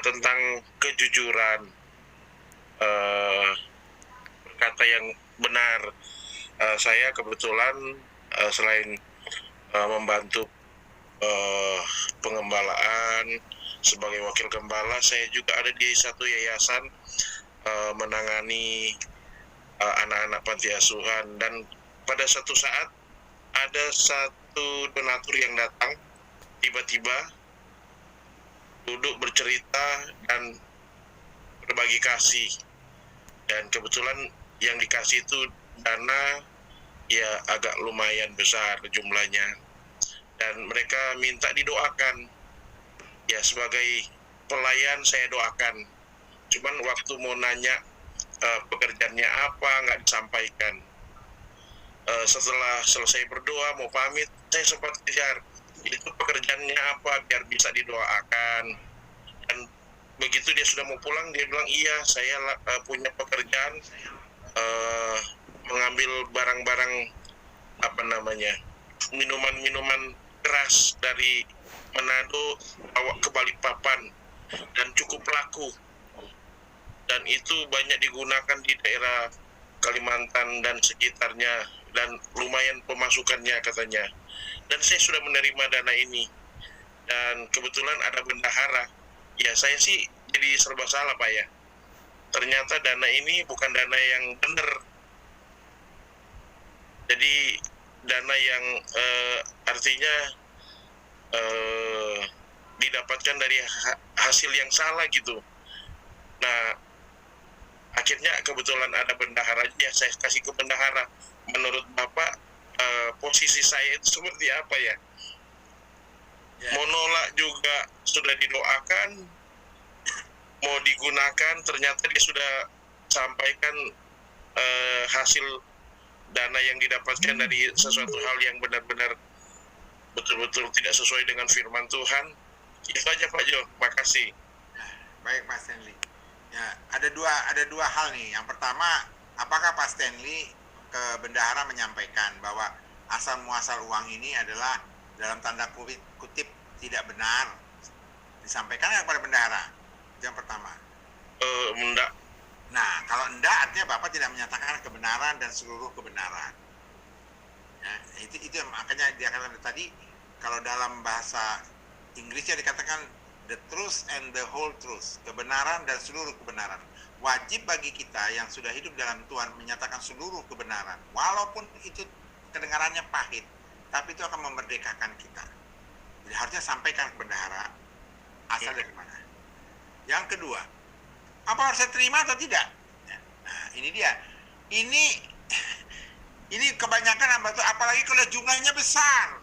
tentang kejujuran, uh, berkata yang benar. Saya kebetulan selain membantu pengembalaan sebagai wakil gembala, saya juga ada di satu yayasan menangani anak-anak panti asuhan. Dan pada suatu saat ada satu donatur yang datang tiba-tiba, duduk bercerita dan berbagi kasih, dan kebetulan yang dikasih itu dana ya agak lumayan besar jumlahnya, dan mereka minta didoakan. Ya sebagai pelayan saya doakan, cuman waktu mau nanya pekerjaannya apa nggak disampaikan. Setelah selesai berdoa mau pamit, saya sempat kejar, itu pekerjaannya apa biar bisa didoakan. Dan begitu dia sudah mau pulang, dia bilang, iya saya punya pekerjaan mengambil barang-barang minuman-minuman keras dari Manado bawa ke Balikpapan, dan cukup laku, dan itu banyak digunakan di daerah Kalimantan dan sekitarnya, dan lumayan pemasukannya katanya. Dan saya sudah menerima dana ini, dan kebetulan ada bendahara. Ya saya sih jadi serba salah Pak ya, ternyata dana ini bukan dana yang benar. Jadi dana yang artinya didapatkan dari hasil yang salah gitu. Nah akhirnya kebetulan ada bendahara, ya saya kasih ke bendahara. Menurut Bapak posisi saya itu seperti apa ya? Mau nolak juga sudah didoakan, mau digunakan ternyata dia sudah sampaikan hasil dana yang didapatkan dari sesuatu hal yang benar-benar betul-betul tidak sesuai dengan firman Tuhan. Itu aja Pak Jo, makasih. Baik Pak Stanley. Ya, ada dua hal nih. Yang pertama, apakah Pak Stanley ke bendahara menyampaikan bahwa asal muasal uang ini adalah dalam tanda kutip tidak benar? Disampaikan nggak kepada bendahara? Yang pertama. Enggak. Nah, kalau enggak artinya Bapak tidak menyatakan kebenaran dan seluruh kebenaran. Ya, itu makanya dia katakan tadi, kalau dalam bahasa Inggrisnya dikatakan the truth and the whole truth, kebenaran dan seluruh kebenaran. Wajib bagi kita yang sudah hidup dalam Tuhan menyatakan seluruh kebenaran, walaupun itu kedengarannya pahit, tapi itu akan memerdekakan kita. Jadi harusnya sampaikan ke bendahara asal dari mana. Yang kedua, apa harus saya terima atau tidak? Nah, ini dia. Ini kebanyakan hamba Tuhan, apalagi kalau jumlahnya besar.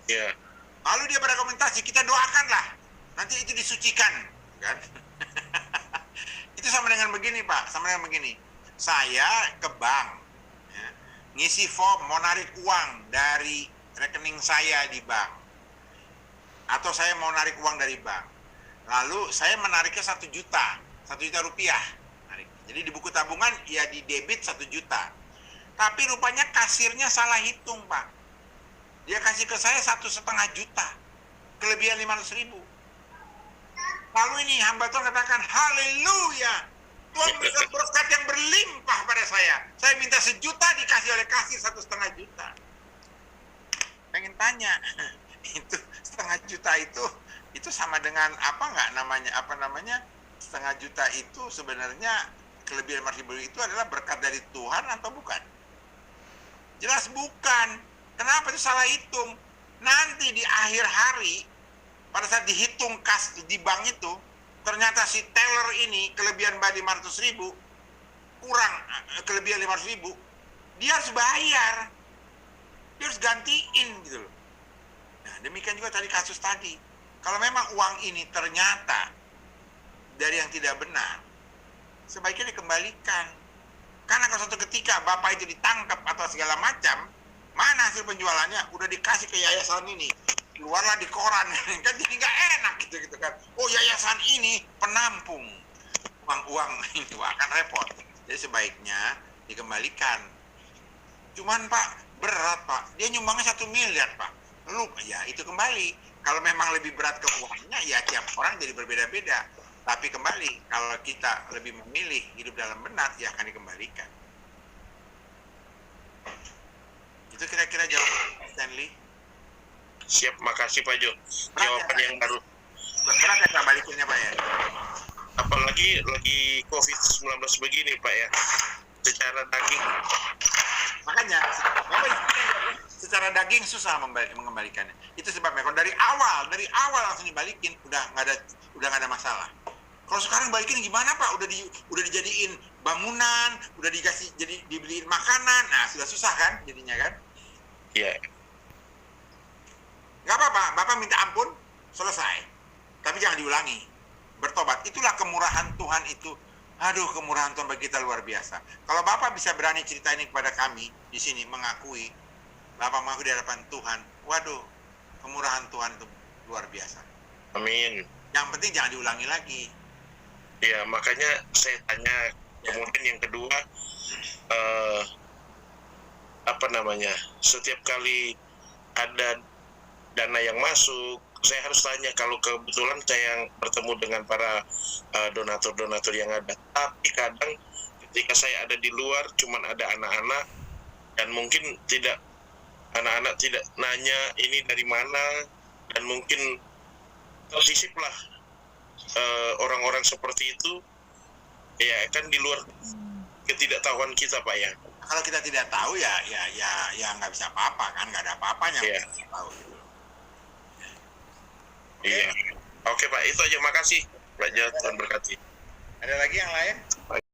Ya. Lalu dia berargumentasi, kita doakanlah, nanti itu disucikan, kan? Itu sama dengan begini Pak, sama dengan begini. Saya ke bank, ya, ngisi form mau narik uang dari rekening saya di bank, atau saya mau narik uang dari bank. Lalu saya menariknya 1 juta rupiah. Jadi di buku tabungan ya di debit 1 juta. Tapi rupanya kasirnya salah hitung Pak. Dia kasih ke saya 1,5 juta, kelebihan 500.000. Lalu ini hamba Tuhan katakan, haleluya, Tuhan memberikan berkat yang berlimpah pada saya. Saya minta 1 juta dikasih oleh kasir 1,5 juta. Pengen tanya, itu 1,5 juta itu sama dengan apa namanya 1,5 juta itu sebenarnya kelebihan 500.000 itu adalah berkat dari Tuhan atau bukan? Jelas bukan. Kenapa itu salah hitung? Nanti di akhir hari, pada saat dihitung kas di bank itu, ternyata si teller ini kelebihan 500.000 kurang kelebihan 500.000, dia harus bayar, dia harus gantiin gitu loh. Nah, demikian juga tadi kasus tadi. Kalau memang uang ini ternyata dari yang tidak benar, sebaiknya dikembalikan. Karena kalau suatu ketika bapak itu ditangkap atau segala macam, mana hasil penjualannya? Udah dikasih ke yayasan ini, keluarlah di koran, kan jadi nggak enak gitu kan. Oh yayasan ini penampung uang itu akan repot. Jadi sebaiknya dikembalikan. Cuman Pak, berat Pak, dia nyumbangnya 1 miliar Pak. Lalu ya itu kembali. Kalau memang lebih berat ke uangnya, ya tiap orang jadi berbeda-beda. Tapi kembali, kalau kita lebih memilih hidup dalam benar, ya akan dikembalikan. Itu kira-kira jawaban Stanley. Siap, makasih Pak Jo. Jawaban yang baru. Berat ya Pak balikinnya Pak ya? Apalagi lagi COVID-19 begini Pak ya. Secara daging. Makanya, secara daging susah mengembalikannya. Itu sebabnya kalau dari awal langsung dibalikin, udah nggak ada masalah. Kalau sekarang balikin gimana Pak? Udah dijadiin bangunan, udah dibeliin makanan, nah sudah susah kan jadinya kan? Iya. Nggak apa-apa, Bapak minta ampun, selesai. Tapi jangan diulangi. Bertobat, itulah kemurahan Tuhan itu. Aduh, kemurahan Tuhan bagi kita luar biasa. Kalau Bapak bisa berani cerita ini kepada kami di sini, mengakui, Bapak mengakui di hadapan Tuhan, waduh, kemurahan Tuhan itu luar biasa. Amin. Yang penting jangan diulangi lagi. Ya, makanya saya tanya. Kemudian yang kedua, setiap kali ada dana yang masuk, saya harus tanya, kalau kebetulan saya yang bertemu dengan para donatur-donatur yang ada. Tapi kadang ketika saya ada di luar, cuman ada anak-anak, dan mungkin anak-anak tidak nanya ini dari mana, dan mungkin tersisiplah orang-orang seperti itu, ya kan di luar ketidaktahuan kita Pak ya. Kalau kita tidak tahu ya nggak bisa apa-apa kan, nggak ada apa-apanya. Iya. Kita tahu. Iya. Oke Pak, itu aja, makasih Pak Jo, Tuhan berkati. Ada lagi yang lain?